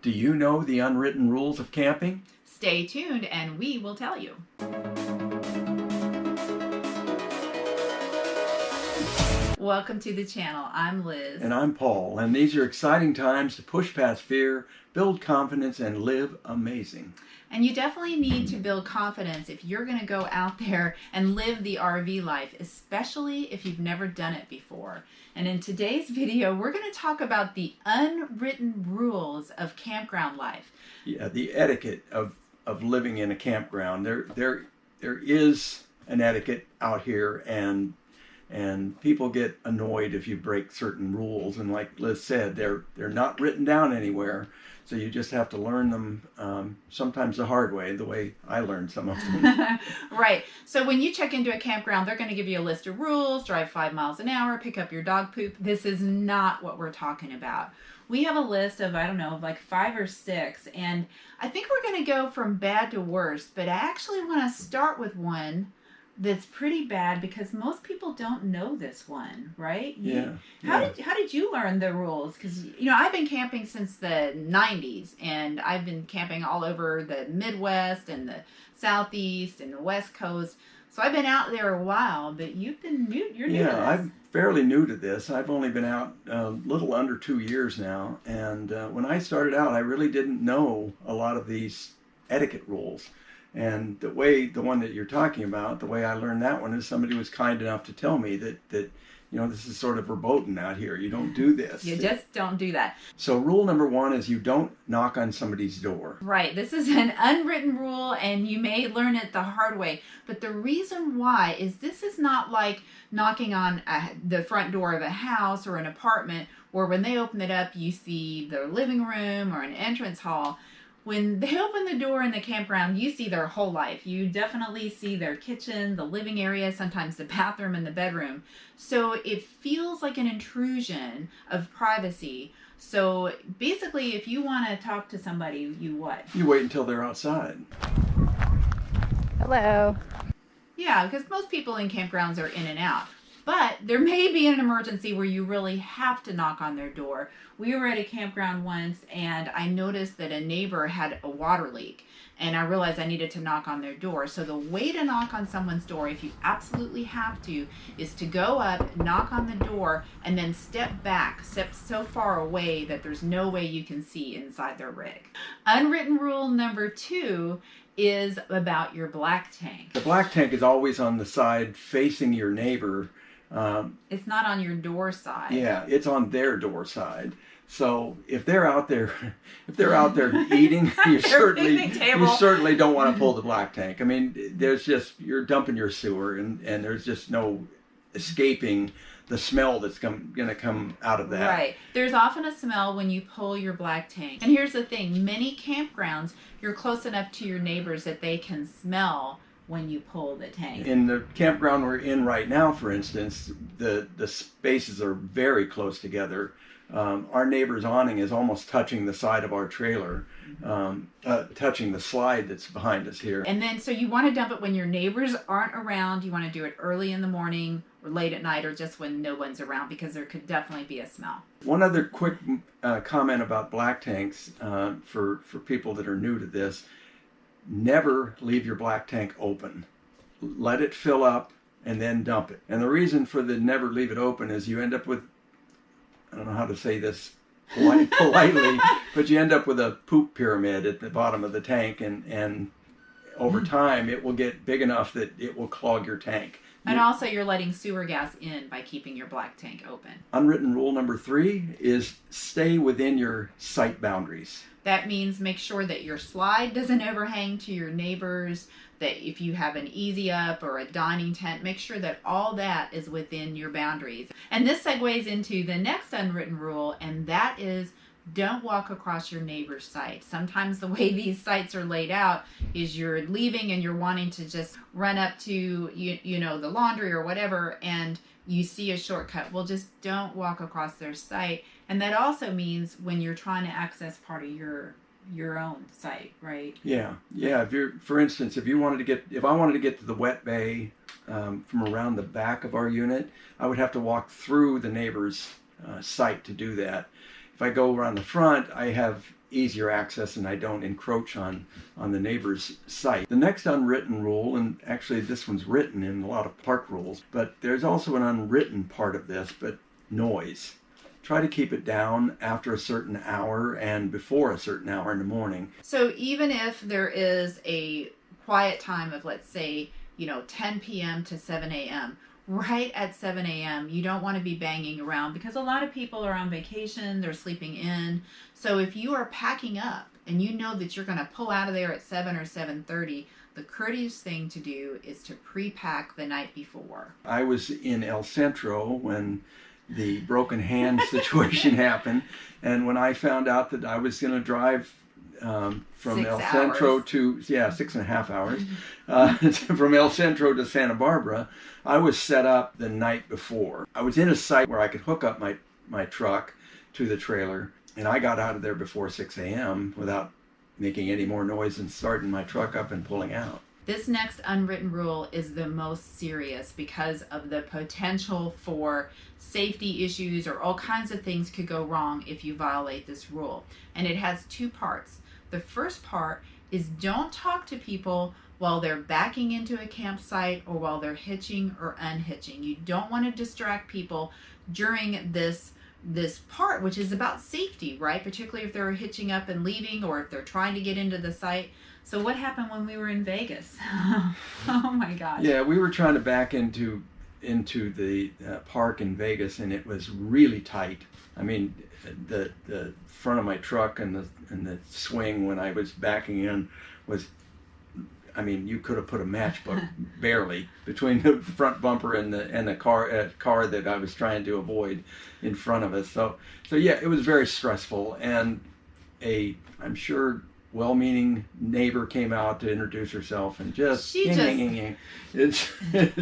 Do you know the unwritten rules of camping? Stay tuned and we will tell you. Welcome to the channel. I'm Liz. And I'm Paul, and these are exciting times to push past fear, build confidence, and live amazing. And you definitely need to build confidence if you're going to go out there and live the RV life, especially if you've never done it before. And in today's video, we're going to talk about the unwritten rules of campground life. Yeah, the etiquette of living in a campground. There is an etiquette out here, and people get annoyed if you break certain rules. And like Liz said, they're not written down anywhere. So you just have to learn them sometimes the hard way, the way I learned some of them. Right. So when you check into a campground, they're going to give you a list of rules: drive 5 miles an hour, pick up your dog poop. This is not what we're talking about. We have a list of, I don't know, like 5 or 6. And I think we're going to go from bad to worst. But I actually want to start with one that's pretty bad because most people don't know this one, right? How did you learn the rules? Because I've been camping since the 90s, and I've been camping all over the Midwest and the Southeast and the West Coast. So I've been out there a while, but you're new to this. Yeah, I'm fairly new to this. I've only been out a little under 2 years now, and when I started out, I really didn't know a lot of these etiquette rules. And the one that you're talking about, the way I learned that one is somebody was kind enough to tell me that this is sort of verboten out here. You don't do this. You just don't do that. So rule number 1 is you don't knock on somebody's door. Right. This is an unwritten rule, and you may learn it the hard way. But the reason why is this is not like knocking on the front door of a house or an apartment where when they open it up, you see their living room or an entrance hall. When they open the door in the campground, you see their whole life. You definitely see their kitchen, the living area, sometimes the bathroom and the bedroom. So it feels like an intrusion of privacy. So basically, if you want to talk to somebody, you what? You wait until they're outside. Hello. Yeah, because most people in campgrounds are in and out. But there may be an emergency where you really have to knock on their door. We were at a campground once, and I noticed that a neighbor had a water leak, and I realized I needed to knock on their door. So the way to knock on someone's door, if you absolutely have to, is to go up, knock on the door, and then step back, step so far away that there's no way you can see inside their rig. Unwritten rule number 2 is about your black tank. The black tank is always on the side facing your neighbor. It's not on your door side. Yeah, it's on their door side. So if they're out there eating, you certainly don't want to pull the black tank. I mean, you're dumping your sewer, and there's just no escaping the smell that's going to come out of that. Right. There's often a smell when you pull your black tank. And here's the thing: many campgrounds, you're close enough to your neighbors that they can smell when you pull the tank. In the campground we're in right now, for instance, the spaces are very close together. Our neighbor's awning is almost touching the side of our trailer, touching the slide that's behind us here. And then, so you want to dump it when your neighbors aren't around. You want to do it early in the morning or late at night, or just when no one's around, because there could definitely be a smell. One other quick comment about black tanks for people that are new to this: never leave your black tank open. Let it fill up and then dump it. And the reason for the never leave it open is you end up with, I don't know how to say this politely, but you end up with a poop pyramid at the bottom of the tank, and over time it will get big enough that it will clog your tank. And also you're letting sewer gas in by keeping your black tank open. Unwritten rule number 3 is stay within your site boundaries. That means make sure that your slide doesn't overhang to your neighbors, that if you have an easy up or a dining tent, make sure that all that is within your boundaries. And this segues into the next unwritten rule, and that is don't walk across your neighbor's site. Sometimes the way these sites are laid out is you're leaving and you're wanting to just run up to the laundry or whatever, and you see a shortcut. Well, just don't walk across their site. And that also means when you're trying to access part of your own site, right? Yeah. For instance, if I wanted to get to the wet bay from around the back of our unit, I would have to walk through the neighbor's site to do that. If I go around the front, I have easier access and I don't encroach on the neighbor's site. The next unwritten rule, and actually this one's written in a lot of park rules, but there's also an unwritten part of this, but noise. Try to keep it down after a certain hour and before a certain hour in the morning. So even if there is a quiet time of, let's say, 10 p.m. to 7 a.m., right at 7 a.m., you don't want to be banging around because a lot of people are on vacation, they're sleeping in. So if you are packing up and you know that you're going to pull out of there at 7 or 7:30, the courteous thing to do is to pre-pack the night before. I was in El Centro when the broken hand situation happened, and when I found out that I was going to drive from 6 El hours. Centro to 6.5 hours from El Centro to Santa Barbara, I was set up the night before. I was in a site where I could hook up my truck to the trailer, and I got out of there before 6 a.m. without making any more noise than starting my truck up and pulling out. This next unwritten rule is the most serious because of the potential for safety issues, or all kinds of things could go wrong if you violate this rule. And it has two parts. The first part is don't talk to people while they're backing into a campsite or while they're hitching or unhitching. You don't want to distract people during this part, which is about safety, right? Particularly if they're hitching up and leaving, or if they're trying to get into the site. So what happened when we were in Vegas? Oh my gosh. Yeah, we were trying to back into the park in Vegas, and it was really tight. I mean, the front of my truck and the swing when I was backing in was, I mean, you could have put a matchbook barely between the front bumper and the car that I was trying to avoid in front of us. So yeah, it was very stressful, and I'm sure well-meaning neighbor came out to introduce herself and just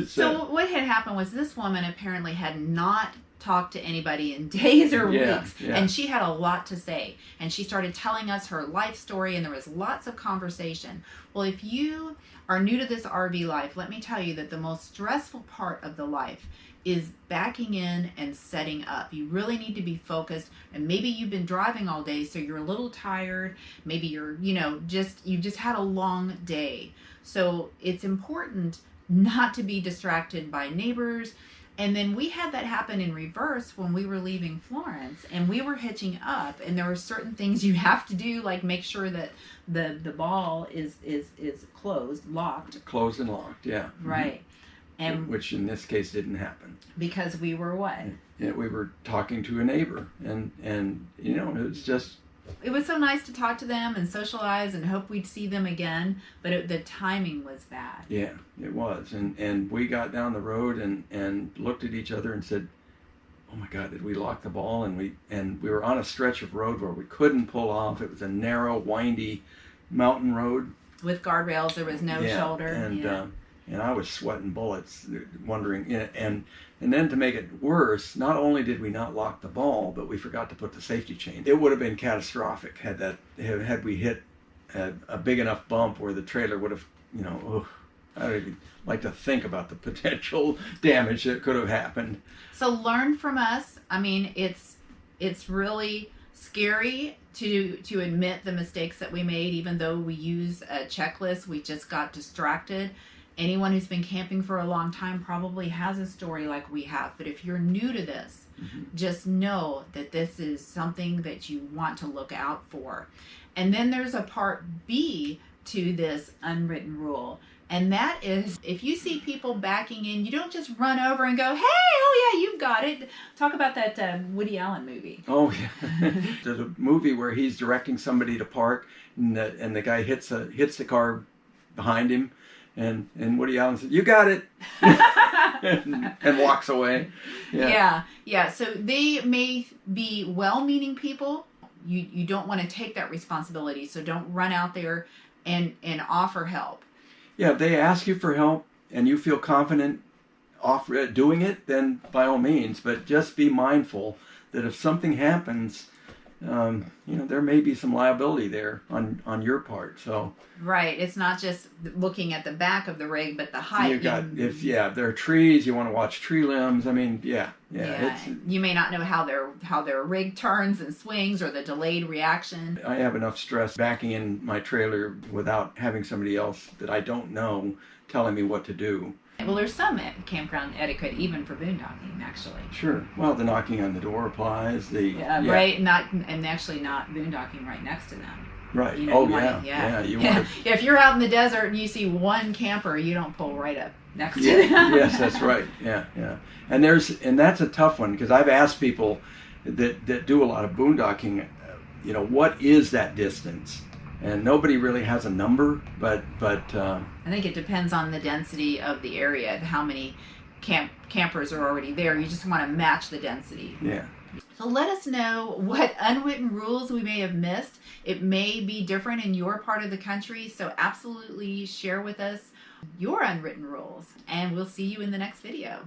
So what had happened was this woman apparently had not talked to anybody in days or weeks, and she had a lot to say, and she started telling us her life story, and there was lots of conversation. Well, if you are new to this RV life, let me tell you that the most stressful part of the life is backing in and setting up. You really need to be focused, and maybe you've been driving all day, so you're a little tired. Maybe you're, you've just had a long day. So it's important not to be distracted by neighbors. And then we had that happen in reverse when we were leaving Florence and we were hitching up, and there were certain things you have to do, like make sure that the ball is closed, locked. Closed and locked, yeah. Right. And which in this case didn't happen. Because we were what? Yeah, we were talking to a neighbor, and it was just... It was so nice to talk to them and socialize and hope we'd see them again, but the timing was bad. Yeah, it was. And we got down the road and looked at each other and said, oh my God, did we lock the ball? And we were on a stretch of road where we couldn't pull off. It was a narrow, windy mountain road. With guardrails, there was no shoulder. And I was sweating bullets, wondering, and then to make it worse, not only did we not lock the ball, but we forgot to put the safety chain. It would have been catastrophic had we hit a big enough bump where the trailer would have, I don't even like to think about the potential damage that could have happened. So learn from us. I mean, it's really scary to admit the mistakes that we made, even though we use a checklist. We just got distracted. Anyone who's been camping for a long time probably has a story like we have. But if you're new to this, just know that this is something that you want to look out for. And then there's a part B to this unwritten rule. And that is, if you see people backing in, you don't just run over and go, hey, oh yeah, you've got it. Talk about that Woody Allen movie. Oh yeah. There's a movie where he's directing somebody to park, and the guy hits the car behind him. And Woody Allen said, you got it, and walks away. Yeah. So they may be well-meaning people. You don't want to take that responsibility, so don't run out there and offer help. Yeah, if they ask you for help and you feel confident doing it, then by all means. But just be mindful that if something happens, there may be some liability there on your part. So right, it's not just looking at the back of the rig, but the height. you got if there are trees, you want to watch tree limbs. I mean, yeah. You may not know how their rig turns and swings, or the delayed reaction. I have enough stress backing in my trailer without having somebody else that I don't know telling me what to do. Well, there's some campground etiquette even for boondocking, actually. Sure. Well, the knocking on the door applies. Right. And actually not boondocking right next to them. Right. You Want if you're out in the desert and you see one camper, you don't pull right up next to them. Yes, that's right. Yeah. And that's a tough one, because I've asked people that do a lot of boondocking, what is that distance? And nobody really has a number, but I think it depends on the density of the area, how many campers are already there. You just want to match the density. Yeah. So let us know what unwritten rules we may have missed. It may be different in your part of the country, so absolutely share with us your unwritten rules, and we'll see you in the next video.